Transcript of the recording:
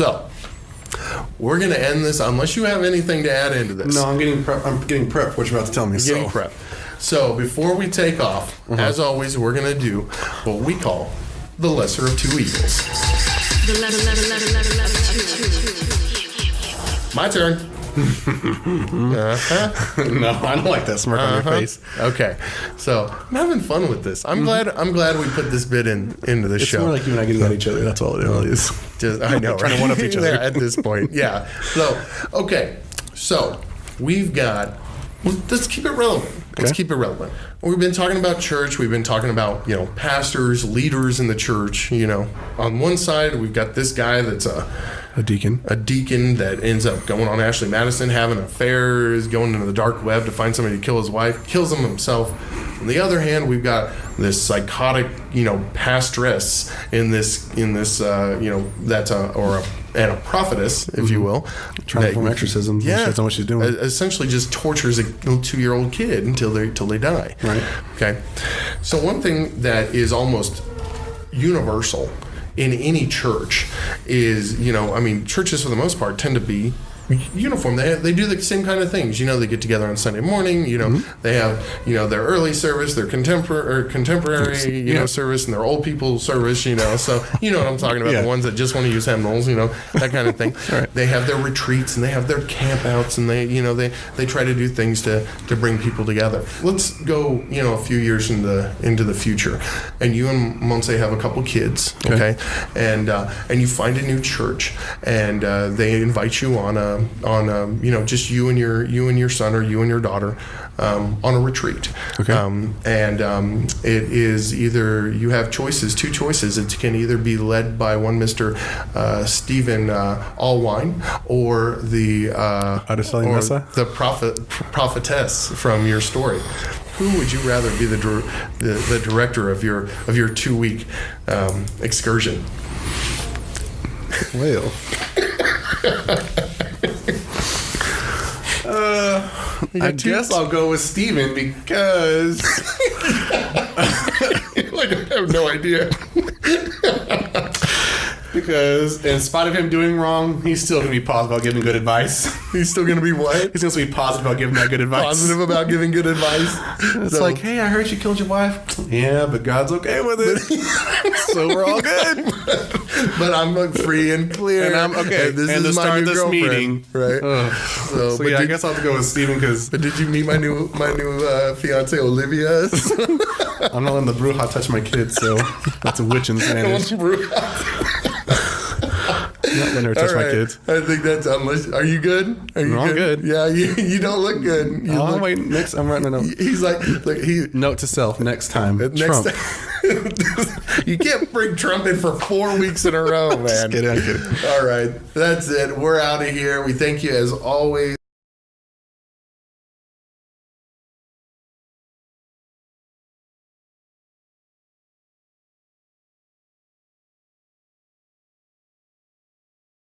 So, we're going to end this unless you have anything to add into this. No, I'm getting prepped for what you're about to tell me. Getting prepped. So, before we take off, as always, we're going to do what we call the lesser of two evils. The lesser My turn. No, I don't like that smirk on your face. Okay, so I'm having fun with this. I'm glad we put this bit into the show. It's more like you and I getting at each other. That's all it is. I know, trying to one up each other at this point. Yeah. So okay, so we've got. Let's keep it relevant. Let's keep it relevant. We've been talking about church. We've been talking about, pastors, leaders in the church. On one side, we've got this guy that's a deacon. A deacon that ends up going on Ashley Madison, having affairs, going into the dark web to find somebody to kill his wife, kills him himself. On the other hand, we've got this psychotic, pastress in this, that's a prophetess, if you will. Trying to perform exorcism. Yeah. She doesn't know what she's doing. Essentially just tortures a 2-year-old kid until they die. Right. Okay. So one thing that is almost universal in any church is, churches for the most part tend to be uniform. They do the same kind of things. They get together on Sunday morning. They have their early service, their contemporary service, and their old people service. So you know what I'm talking about. The ones that just want to use hymnals. That kind of thing. Right. They have their retreats and they have their campouts and they try to do things to bring people together. Let's go a few years into the future, and you and Monse have a couple kids. Okay, and you find a new church, and they invite you on just you and your son or you and your daughter on a retreat. Okay. It is either you have two choices. It can either be led by one Mr. Stephen Allwine or the Aracely Meza? The prophetess from your story. Who would you rather be the director of your 2-week excursion? Well. I guess I'll go with Steven because I have no idea. Because in spite of him doing wrong, he's still going to be positive about giving good advice. He's still going to be what? He's going to be positive about giving that good advice. Positive about giving good advice. It's like, hey, I heard you killed your wife. Yeah, but God's okay with it. So we're all good. But I'm free and clear. And I'm okay. And this is my new girlfriend, meeting. Right? So I guess I'll have to go with Steven because... But did you meet my new fiance, Olivia? I'm not letting the bruja touch my kids, so that's a witch in Spanish. Not letting her touch my kids. I think that's are you good? Are you good? Yeah, you don't look good. Wait, next I'm writing a note. He's like, note to self, next time. Trump. You can't bring Trump in for 4 weeks in a row, man. I'm kidding. All right, that's it. We're out of here. We thank you as always.